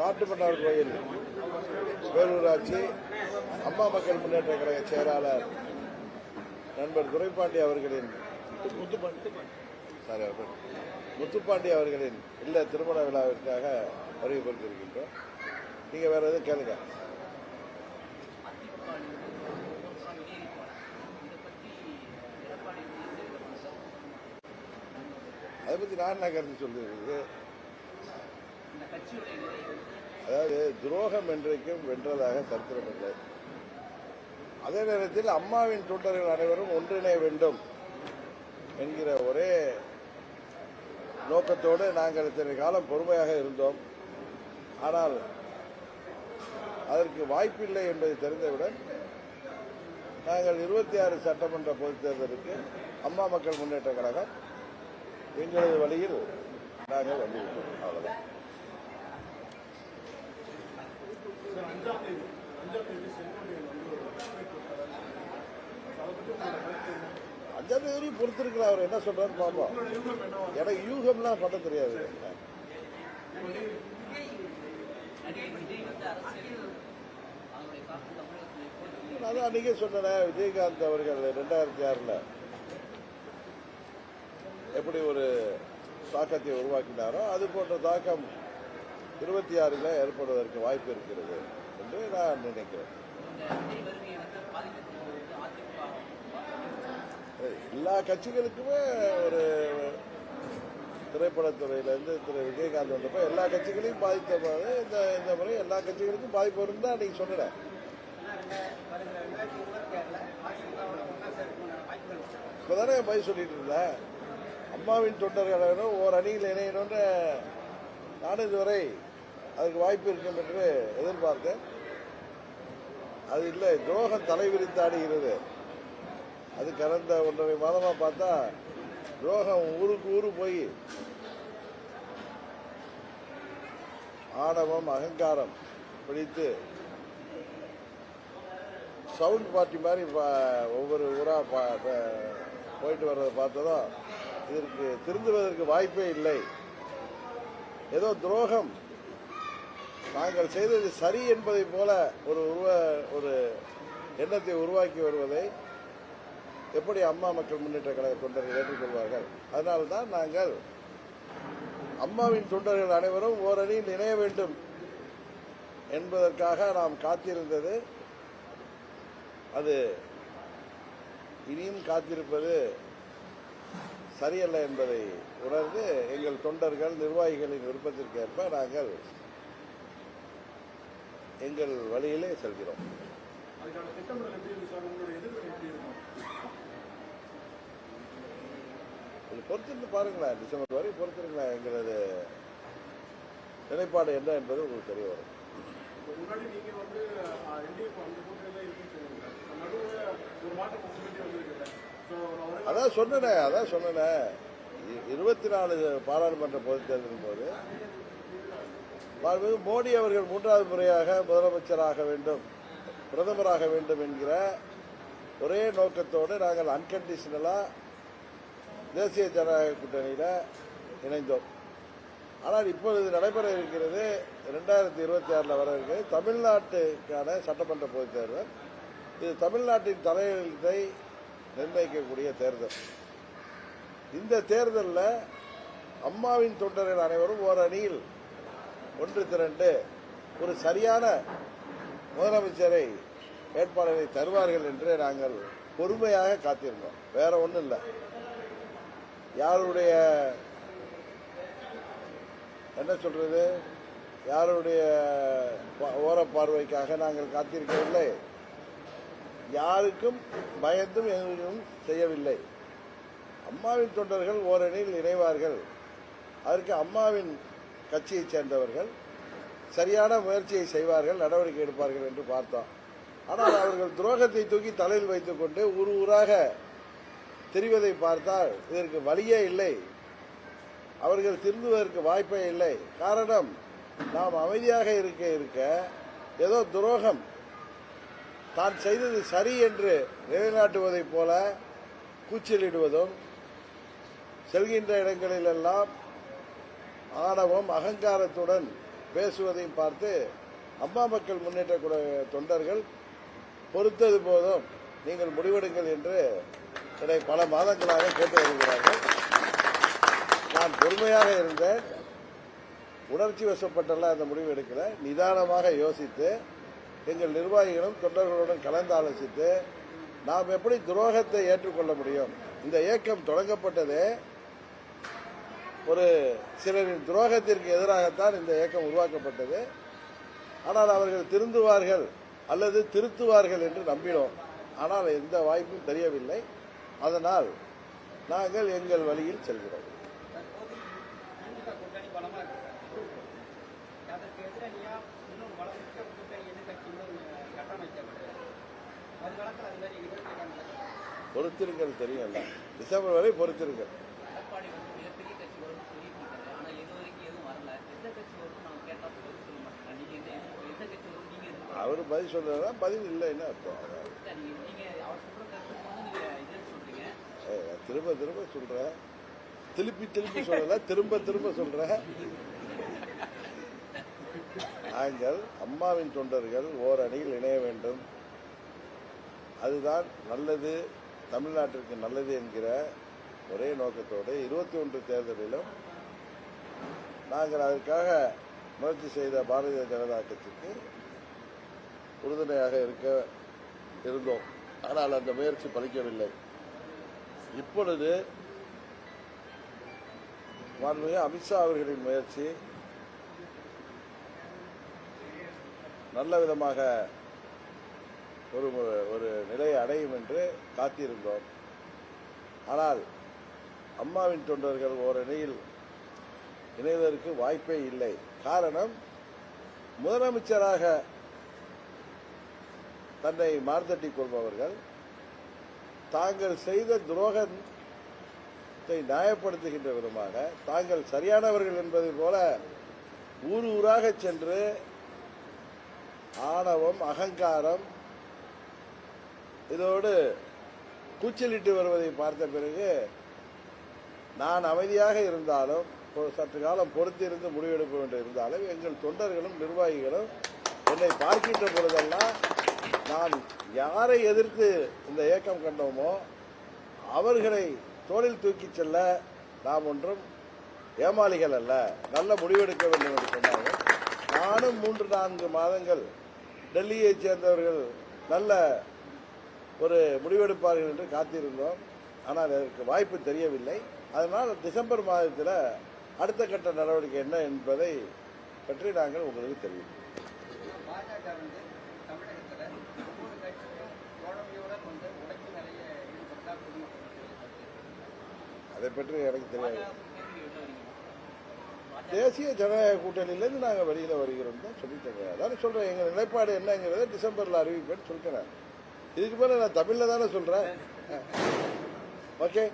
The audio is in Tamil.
காட்டுமன்னார் கோயில் பேரூராட்சி அம்மா மக்கள் முன்னேற்ற கழக செயலாளர் நண்பர் துரைப்பாண்டி அவர்களின் முத்துப்பாண்டி அவர்களின் இல்ல திருமண விழாவிற்காக வருகை புரிந்திருக்கின்றோம். நீங்க வேற எதுவும் கேளுங்க. அதை பத்தி நான் என்ன கருத்து சொல்றது? அதாவது துரோகம் என்றைக்கும் வென்றதாக சரித்திரமில்லை. அதே நேரத்தில் அம்மாவின் தொண்டர்கள் அனைவரும் ஒன்றிணைய வேண்டும் என்கிற ஒரே நோக்கத்தோடு நாங்கள் இத்தனை காலம் பொறுமையாக இருந்தோம். ஆனால் அதற்கு வாய்ப்பில்லை என்பதை தெரிந்தவுடன் நாங்கள் 26 சட்டமன்ற பொதுத் தேர்தலுக்கு அம்மா மக்கள் முன்னேற்ற கழகம் எங்களது வழியில் நாங்கள் வந்துவிட்டோம். அவ்வளவுதான். அஞ்சாம் தேதி பொறுத்திருக்கலாம். அவர் என்ன சொல்றாரு பாப்போம். எனக்கு யூகம்லாம் பண்ண தெரியாது. அதான் அன்னைக்கே சொன்னேன். விஜயகாந்த் அவர்கள் 2006 எப்படி ஒரு தாக்கத்தை உருவாக்கினாரோ அது போன்ற தாக்கம் 26 ஏற்படுவதற்கு வாய்ப்பு இருக்கிறது என்று நான் நினைக்கிறேன். எல்லா கட்சிகளுக்குமே ஒரு திரைப்படத்துறையிலிருந்து திரு விஜயகாந்த் வந்தப்ப எல்லா கட்சிகளையும் பாதித்த போது இந்த முறை எல்லா கட்சிகளுக்கும் பாதிப்பு வரும் தான் நீங்க சொன்ன. இப்பதானே பதில் சொல்லிட்டு இருந்தேன். அம்மாவின் தொண்டர்களும் ஓர் அணியில் இணையணும்னு நானும் இதுவரை அதுக்கு வாய்ப்பு இருக்கும் என்று எதிர்பார்த்தேன். அது இல்லை. துரோகம் தலைவிரித்து ஆடுகிறது. அது கடந்த 1.5 மாதமா பார்த்தா துரோகம் ஊருக்கு ஊரு போய் ஆணவம் அகங்காரம் பிடித்து சவுண்ட் பார்ட்டி மாதிரி ஒவ்வொரு ஊரா போயிட்டு வர்றதை பார்த்ததும் இதற்கு திருந்துவதற்கு வாய்ப்பே இல்லை. ஏதோ துரோகம் நாங்கள் செய்தது சரி என்பதை போல ஒரு எண்ணத்தை உருவாக்கி வருவதை எப்படி அம்மா மக்கள் முன்னேற்ற கழக தொண்டர்கள் ஏற்றுக்கொள்வார்கள்? அதனால்தான் நாங்கள் அம்மாவின் தொண்டர்கள் அனைவரும் ஓரணியில் இணைய வேண்டும் என்பதற்காக நாம் காத்திருந்தது. அது இனியும் காத்திருப்பது சரியல்ல என்பதை உணர்ந்து எங்கள் தொண்டர்கள் நிர்வாகிகளின் விருப்பத்திற்கேற்ப நாங்கள் எங்கள் வழியிலே செல்கிறோம். பொறுத்திருந்து பாருங்களேன். டிசம்பர் வரை பொறுத்திருங்களேன். எங்களது நிலைப்பாடு என்ன என்பது உங்களுக்கு தெரிய வரும். அதான் சொன்னேன் 24 பாராளுமன்ற பொதுத் தேர்தலின் போது மோடி அவர்கள் 3வது முறையாக முதலமைச்சராக வேண்டும், பிரதமராக வேண்டும் என்கிற ஒரே நோக்கத்தோடு நாங்கள் அன்கண்டிஷனலா தேசிய ஜனநாயக கூட்டணியில் இணைந்தோம். ஆனால் இப்பொழுது நடைபெற இருக்கிறது 2026 வர இருக்கிறது தமிழ்நாட்டுக்கான சட்டமன்ற பொதுத் தேர்தல். இது தமிழ்நாட்டின் தலையெழுத்தை நிர்ணயிக்கக்கூடிய தேர்தல். இந்த தேர்தலில் அம்மாவின் தொண்டர்கள் அனைவரும் ஓர் அணியில் ஒன்று திரண்டு ஒரு சரியான முதலமைச்சரை வேட்பாளரை தருவார்கள் என்று நாங்கள் பொறுமையாக காத்திருந்தோம். வேற ஒன்றும் இல்லை. யாருடைய என்ன சொல்றது, யாருடைய ஓரப்பார்வைக்காக நாங்கள் காத்திருக்கவில்லை. யாருக்கும் பயந்தும் எதுவும் செய்யவில்லை. அம்மாவின் தொண்டர்கள் ஓரணியில் இணைவார்கள். அதற்கு அம்மாவின் கட்சியைச் சேர்ந்தவர்கள் சரியான முயற்சியை செய்வார்கள், நடவடிக்கை எடுப்பார்கள் என்று பார்த்தோம். ஆனால் அவர்கள் துரோகத்தை தூக்கி தலையில் வைத்துக் கொண்டு ஊர் ஊராக தெரிவதை பார்த்தால் இதற்கு வழியே இல்லை. அவர்கள் திருந்துவதற்கு வாய்ப்பே இல்லை. காரணம், நாம் அமைதியாக இருக்க ஏதோ துரோகம் தான் செய்தது சரி என்று நிலைநாட்டுவதைப் போல கூச்சலிடுவதும், செல்கின்ற இடங்களிலெல்லாம் ஆணவம் அகங்காரத்துடன் பேசுவதையும் பார்த்து அம்மா மக்கள் முன்னேற்ற தொண்டர்கள் பொறுத்தது போதும், நீங்கள் முடிவெடுங்கள் என்று என்னை பல மாதங்களாக கேட்டு வருகிறார்கள். நான் பொறுமையாக இருந்தேன். உணர்ச்சி வசப்பட்டெல்லாம் அந்த முடிவு எடுக்கல. நிதானமாக யோசித்து எங்கள் நிர்வாகிகளும் தொண்டர்களுடன் கலந்து ஆலோசித்து நாம் எப்படி துரோகத்தை ஏற்றுக்கொள்ள முடியும். இந்த இயக்கம் தொடங்கப்பட்டதே ஒரு சிலரின் துரோகத்திற்கு எதிராகத்தான் இந்த இயக்கம் உருவாக்கப்பட்டது. ஆனால் அவர்கள் திருந்துவார்கள் அல்லது திருத்துவார்கள் என்று நம்பினோம். ஆனால் எந்த வாய்ப்பும் தெரியவில்லை. அதனால் நாங்கள் எங்கள் வழியில் செல்கிறோம். பொறுத்திருங்கள், தெரியல. டிசம்பர் வரை பொறுத்திருங்கள். அவர் பதில் சொல்றதா? பதில் இல்லைன்னு அர்த்தம். திரும்ப திரும்ப சொல்றேன், திருப்பி சொல்லல, திரும்ப சொல்றேன். நாங்கள் அம்மாவின் தொண்டர்கள் ஓரணியில் இணைய வேண்டும். அதுதான் நல்லது, தமிழ்நாட்டிற்கு நல்லது என்கிற ஒரே நோக்கத்தோடு 21 தேர்தலிலும் நாங்கள் அதற்காக முயற்சி செய்த பாரதிய ஜனதா கட்சிக்கு உறுதுணையாக இருந்தோம். ஆனால் அந்த முயற்சி பலிக்கவில்லை. இப்பொழுது மாண்புமிகு அமித்ஷா அவர்களின் முயற்சி நல்ல விதமாக ஒரு நிலையை அடையும் என்று காத்திருந்தோம். ஆனால் அம்மாவின் தொண்டர்கள் ஓரணியில் இணைவதற்கு வாய்ப்பே இல்லை. காரணம், முதலமைச்சராக தன்னை மார்த்தட்டிக் கொள்பவர்கள் தாங்கள் செய்த துரோகத்தை நியாயப்படுத்துகின்ற விதமாக தாங்கள் சரியானவர்கள் என்பதை போல ஊராக சென்று ஆணவம், அகங்காரம் இதோடு கூச்சலிட்டு வருவதை பார்த்த பிறகு நான் அமைதியாக இருந்தாலும் சற்று காலம் பொறுத்திருந்து முடிவெடுக்க வேண்டும். இருந்தாலும் எங்கள் தொண்டர்களும் நிர்வாகிகளும் என்னை பார்க்கின்ற பொழுதெல்லாம் நான் யாரை எதிர்த்து இந்த இயக்கம் கண்டோமோ அவர்களை தோளில் தூக்கிச் செல்ல நாம் ஒன்றும் ஏமாளிகள் அல்ல, நல்ல முடிவெடுக்க வேண்டும் என்று சொன்னார்கள். நானும் 3-4 மாதங்கள் டெல்லியைச் சேர்ந்தவர்கள் நல்ல ஒரு முடிவெடுப்பார்கள் என்று காத்திருந்தோம். ஆனால் அதற்கு வாய்ப்பு தெரியவில்லை. அதனால் டிசம்பர் மாதத்தில் அடுத்த கட்ட நடவடிக்கை என்ன என்பதை பற்றி நாங்கள் உங்களுக்கு தெரிவிப்போம். அதை பற்றி எனக்கு தெரியாது. தேசிய ஜனநாயக கூட்டணியிலிருந்து நாங்கள் வெளியில் வருகிறோம் தான் சொல்லிட்டேங்க. அதான் சொல்றேன், எங்கள் நிலைப்பாடு என்னங்கிறத டிசம்பர்ல அறிவிப்பேன்னு சொல்லிட்டேன். இதுக்கு மேலே நான் தமிழ்ல தானே சொல்றேன். ஓகே.